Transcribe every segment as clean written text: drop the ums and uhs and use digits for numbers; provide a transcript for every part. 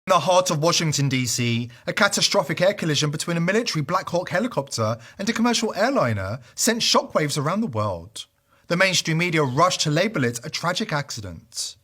In the heart of Washington, D.C., a catastrophic air collision between a military Black Hawk helicopter and a commercial airliner sent shockwaves around the world. The mainstream media rushed to label it a tragic accident.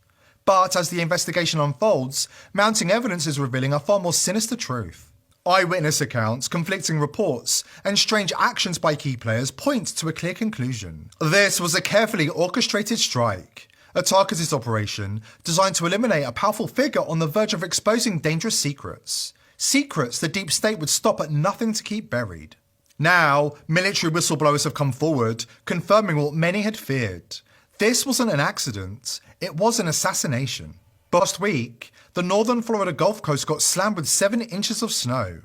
But as the investigation unfolds, mounting evidence is revealing a far more sinister truth. Eyewitness accounts, conflicting reports, and strange actions by key players point to a clear conclusion. This was a carefully orchestrated strike. A targeted operation designed to eliminate a powerful figure on the verge of exposing dangerous secrets. Secrets the deep state would stop at nothing to keep buried. Now, military whistleblowers have come forward, confirming what many had feared. This wasn't an accident, it was an assassination. Last week, the northern Florida Gulf Coast got slammed with 7 inches of snow.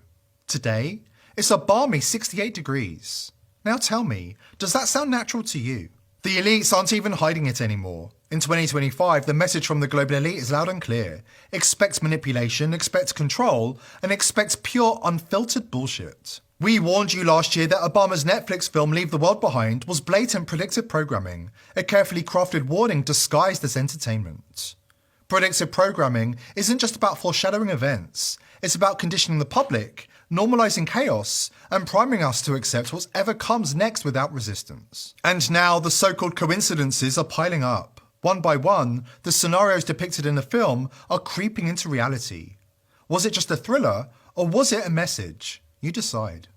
Today, it's a balmy 68 degrees. Now tell me, does that sound natural to you? The elites aren't even hiding it anymore. In 2025, the message from the global elite is loud and clear. Expect manipulation, expect control, and expect pure, unfiltered bullshit. We warned you last year that Obama's Netflix film Leave the World Behind was blatant predictive programming, a carefully crafted warning disguised as entertainment. Predictive programming isn't just about foreshadowing events, it's about conditioning the public, normalizing chaos, and priming us to accept whatever comes next without resistance. And now the so-called coincidences are piling up. One by one, the scenarios depicted in the film are creeping into reality. Was it just a thriller, or was it a message? You decide.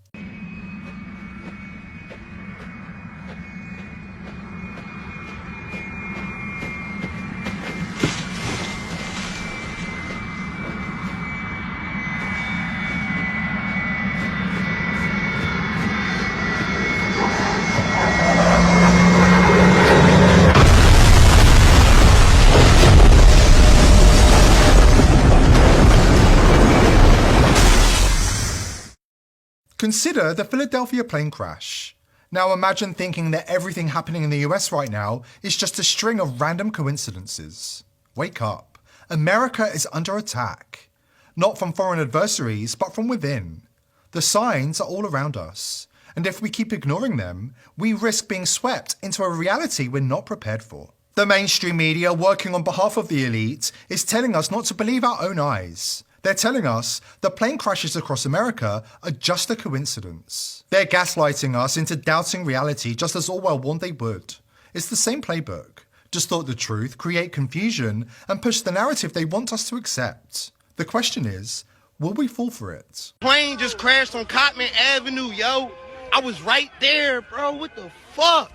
Consider the Philadelphia plane crash. Now imagine thinking that everything happening in the US right now is just a string of random coincidences. Wake up. America is under attack. Not from foreign adversaries, but from within. The signs are all around us. And if we keep ignoring them, we risk being swept into a reality we're not prepared for. The mainstream media, working on behalf of the elite, is telling us not to believe our own eyes. They're telling us the plane crashes across America are just a coincidence. They're gaslighting us into doubting reality just as Orwell warned they would. It's the same playbook. Distort the truth, create confusion, and push the narrative they want us to accept. The question is, will we fall for it? Plane just crashed on Cotman Avenue, yo. I was right there, bro. What the fuck?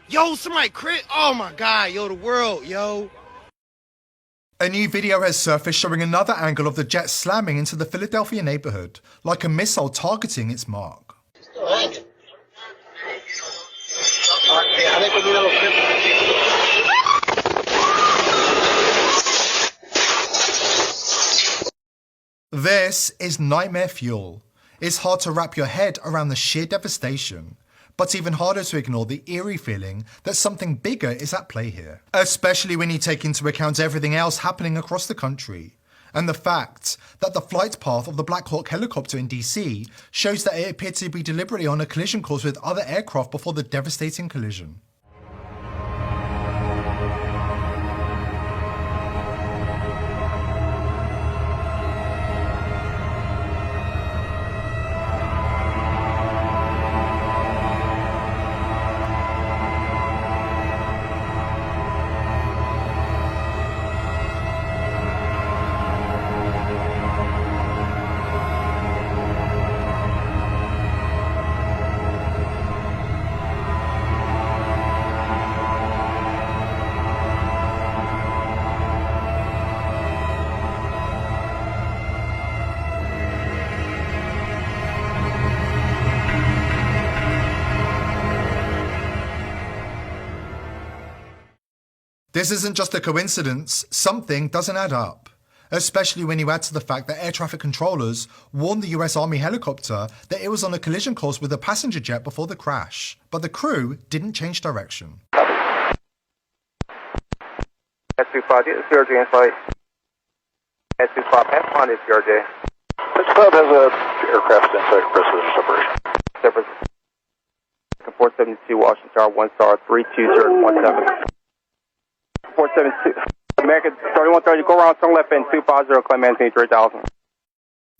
Yo, somebody oh my God, yo, the world, yo. A new video has surfaced showing another angle of the jet slamming into the Philadelphia neighborhood, like a missile targeting its mark. This is nightmare fuel. It's hard to wrap your head around the sheer devastation. But even harder to ignore the eerie feeling that something bigger is at play here. Especially when you take into account everything else happening across the country. And the fact that the flight path of the Black Hawk helicopter in DC shows that it appeared to be deliberately on a collision course with other aircraft before the devastating collision. This isn't just a coincidence, something doesn't add up. Especially when you add to the fact that air traffic controllers warned the US Army helicopter that it was on a collision course with a passenger jet before the crash, but the crew didn't change direction. S25, CRJ in flight. S25, F1 is CRJ. This club has a aircraft in sight, precedent separation. Separate. 472, Washington Tower, 1 star, 32017. 472, American 3130, go around turn left in 250, claim maintain 3000.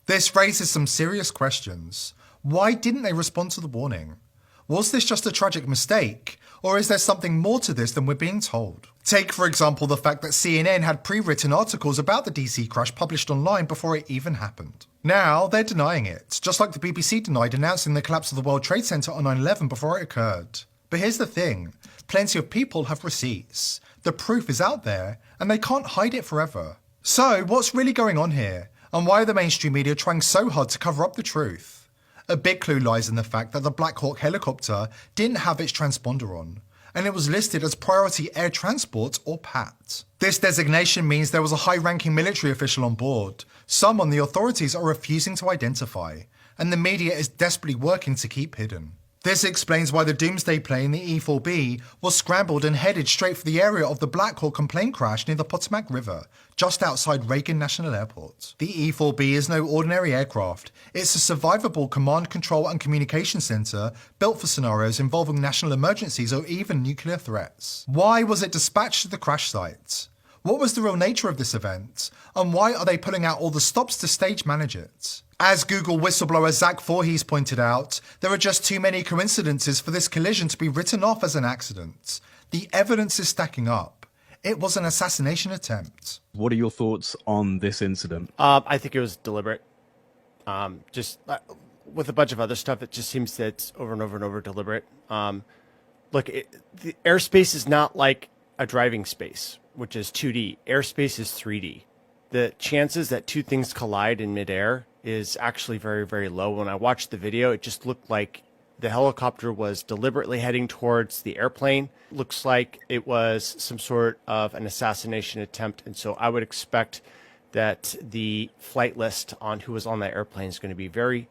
This raises some serious questions. Why didn't they respond to the warning? Was this just a tragic mistake, or is there something more to this than we're being told? Take, for example, the fact that CNN had pre-written articles about the DC crash published online before it even happened. Now, they're denying it, just like the BBC denied announcing the collapse of the World Trade Center on 9/11 before it occurred. But here's the thing, plenty of people have receipts. The proof is out there, and they can't hide it forever. So, what's really going on here? And why are the mainstream media trying so hard to cover up the truth? A big clue lies in the fact that the Black Hawk helicopter didn't have its transponder on, and it was listed as Priority Air Transport, or PAT. This designation means there was a high-ranking military official on board, someone the authorities are refusing to identify, and the media is desperately working to keep hidden. This explains why the doomsday plane, the E-4B, was scrambled and headed straight for the area of the Black Hawk plane crash near the Potomac River, just outside Reagan National Airport. The E-4B is no ordinary aircraft. It's a survivable command, control and communication center built for scenarios involving national emergencies or even nuclear threats. Why was it dispatched to the crash site? What was the real nature of this event? And why are they pulling out all the stops to stage manage it? As Google whistleblower Zach Voorhees pointed out, there are just too many coincidences for this collision to be written off as an accident. The evidence is stacking up. It was an assassination attempt. What are your thoughts on this incident? I think it was deliberate. With a bunch of other stuff, it just seems that it's over and over and over deliberate. Look, the airspace is not like a driving space, which is 2D. Airspace is 3D. The chances that two things collide in midair is actually very, very low. When I watched the video, it just looked like the helicopter was deliberately heading towards the airplane. Looks like it was some sort of an assassination attempt. And so I would expect that the flight list on who was on that airplane is going to be very,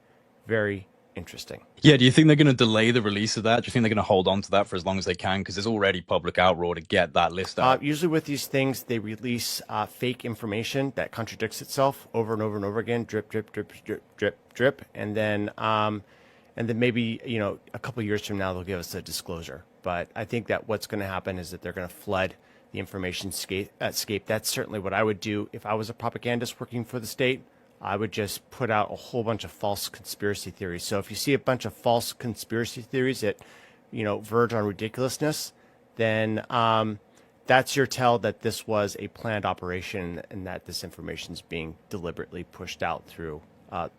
very interesting. Yeah, do you think they're going to delay the release of that? Do you think they're going to hold on to that for as long as they can? Because there's already public outroar to get that list out. Usually with these things, they release fake information that contradicts itself over and over and over again. Drip, drip, drip, drip, drip, drip. And then maybe, a couple of years from now, they'll give us a disclosure. But I think that what's going to happen is that they're going to flood the information scape. That's certainly what I would do if I was a propagandist working for the state. I would just put out a whole bunch of false conspiracy theories. So if you see a bunch of false conspiracy theories that, verge on ridiculousness, then that's your tell that this was a planned operation and that this information is being deliberately pushed out through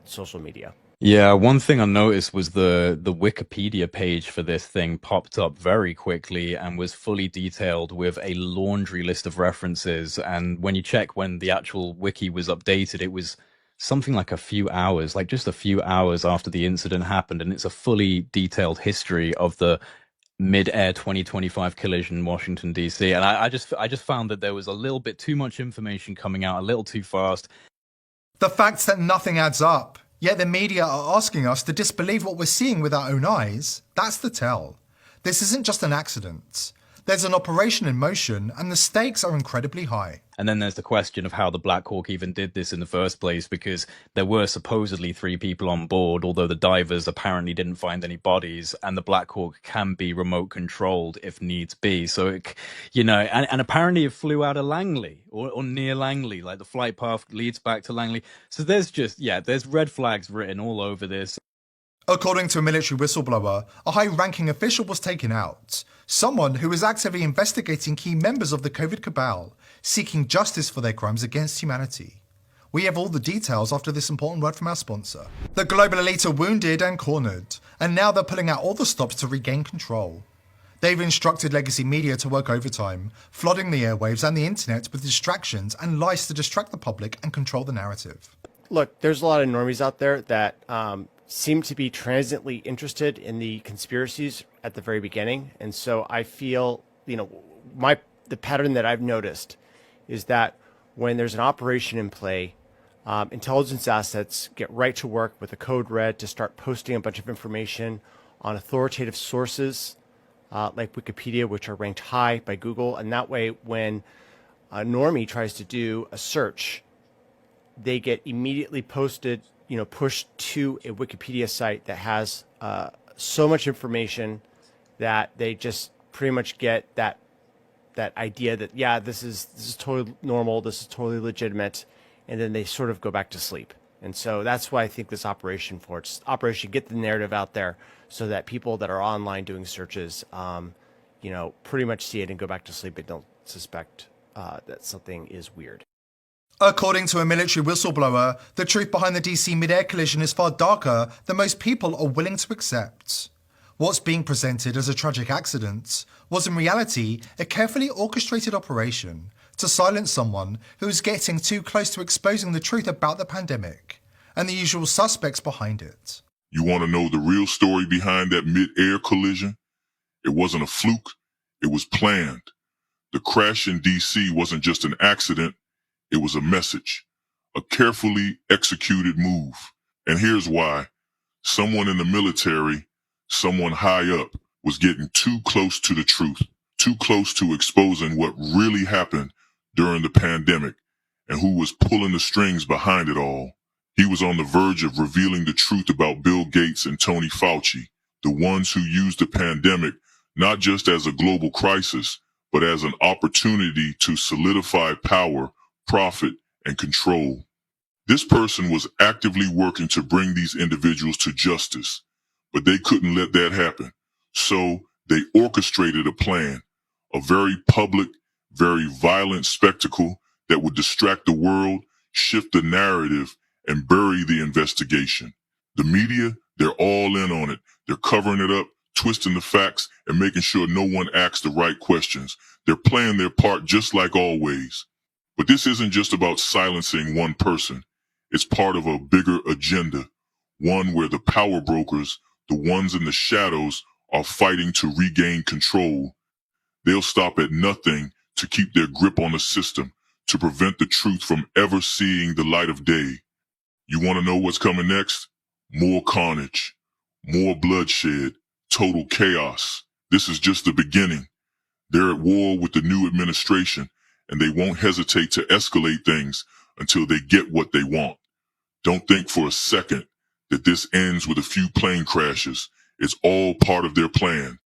social media. Yeah, one thing I noticed was the Wikipedia page for this thing popped up very quickly and was fully detailed with a laundry list of references. And when you check when the actual wiki was updated, it was something like a few hours, like just a few hours after the incident happened. And it's a fully detailed history of the mid-air 2025 collision in Washington, D.C. And I just found that there was a little bit too much information coming out a little too fast. The fact that nothing adds up, yet the media are asking us to disbelieve what we're seeing with our own eyes, that's the tell. This isn't just an accident. There's an operation in motion, and the stakes are incredibly high. And then there's the question of how the Black Hawk even did this in the first place, because there were supposedly 3 people on board, although the divers apparently didn't find any bodies, and the Black Hawk can be remote controlled if needs be. So, and apparently it flew out of Langley or near Langley, like the flight path leads back to Langley. So there's red flags written all over this. According to a military whistleblower, a high-ranking official was taken out, someone who is actively investigating key members of the COVID cabal, seeking justice for their crimes against humanity. We have all the details after this important word from our sponsor. The global elite are wounded and cornered, and now they're pulling out all the stops to regain control. They've instructed legacy media to work overtime, flooding the airwaves and the internet with distractions and lies to distract the public and control the narrative. Look, there's a lot of normies out there that seem to be transiently interested in the conspiracies at the very beginning. And so I feel, the pattern that I've noticed is that when there's an operation in play, intelligence assets get right to work with a code red to start posting a bunch of information on authoritative sources like Wikipedia, which are ranked high by Google. And that way, when a normie tries to do a search, they get immediately pushed to a Wikipedia site that has so much information that they just pretty much get that that idea that, yeah, this is totally normal, this is totally legitimate, and then they sort of go back to sleep. And so that's why I think this operation get the narrative out there so that people that are online doing searches, pretty much see it and go back to sleep and don't suspect that something is weird. According to a military whistleblower, the truth behind the DC mid-air collision is far darker than most people are willing to accept. What's being presented as a tragic accident was in reality a carefully orchestrated operation to silence someone who was getting too close to exposing the truth about the pandemic and the usual suspects behind it. You want to know the real story behind that mid-air collision? It wasn't a fluke, it was planned. The crash in DC wasn't just an accident, it was a message, a carefully executed move. And here's why. Someone in the military, someone high up, was getting too close to the truth, too close to exposing what really happened during the pandemic and who was pulling the strings behind it all. He was on the verge of revealing the truth about Bill Gates and Tony Fauci, the ones who used the pandemic not just as a global crisis, but as an opportunity to solidify power, profit, and control. This person was actively working to bring these individuals to justice, but they couldn't let that happen. So they orchestrated a plan, a very public, very violent spectacle that would distract the world, shift the narrative, and bury the investigation. The media, they're all in on it. They're covering it up, twisting the facts, and making sure no one asks the right questions. They're playing their part just like always. But this isn't just about silencing one person. It's part of a bigger agenda, one where the power brokers, the ones in the shadows, are fighting to regain control. They'll stop at nothing to keep their grip on the system, to prevent the truth from ever seeing the light of day. You want to know what's coming next? More carnage, more bloodshed, total chaos. This is just the beginning. They're at war with the new administration, and they won't hesitate to escalate things until they get what they want. Don't think for a second that this ends with a few plane crashes. It's all part of their plan.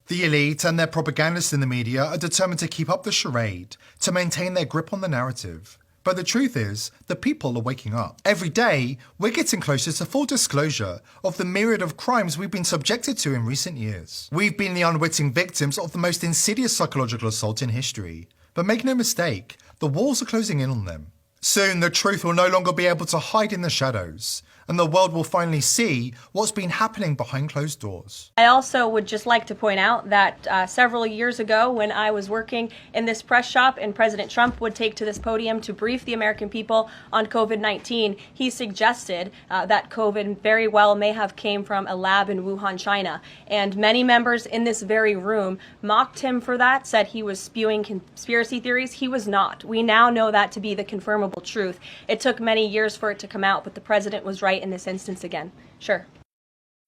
The elite and their propagandists in the media are determined to keep up the charade, to maintain their grip on the narrative. But the truth is, the people are waking up. Every day, we're getting closer to full disclosure of the myriad of crimes we've been subjected to in recent years. We've been the unwitting victims of the most insidious psychological assault in history. But make no mistake, the walls are closing in on them. Soon, the truth will no longer be able to hide in the shadows, and the world will finally see what's been happening behind closed doors. I also would just like to point out that several years ago when I was working in this press shop and President Trump would take to this podium to brief the American people on COVID-19, he suggested that COVID very well may have came from a lab in Wuhan, China. And many members in this very room mocked him for that, said he was spewing conspiracy theories. He was not. We now know that to be the confirmable truth. It took many years for it to come out, but the president was right in this instance again. Sure.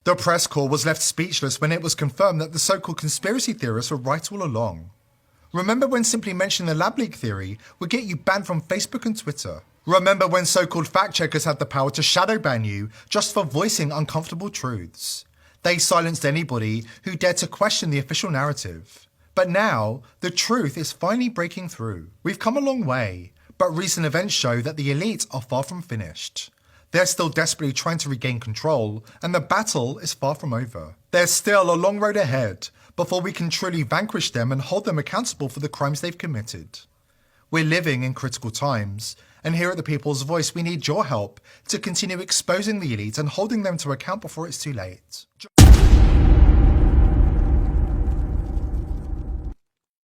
The press corps was left speechless when it was confirmed that the so-called conspiracy theorists were right all along. Remember when simply mentioning the lab leak theory would get you banned from Facebook and Twitter? Remember when so-called fact-checkers had the power to shadow ban you just for voicing uncomfortable truths? They silenced anybody who dared to question the official narrative. But now, the truth is finally breaking through. We've come a long way, but recent events show that the elite are far from finished. They're still desperately trying to regain control, and the battle is far from over. There's still a long road ahead before we can truly vanquish them and hold them accountable for the crimes they've committed. We're living in critical times, and here at the People's Voice we need your help to continue exposing the elite and holding them to account before it's too late.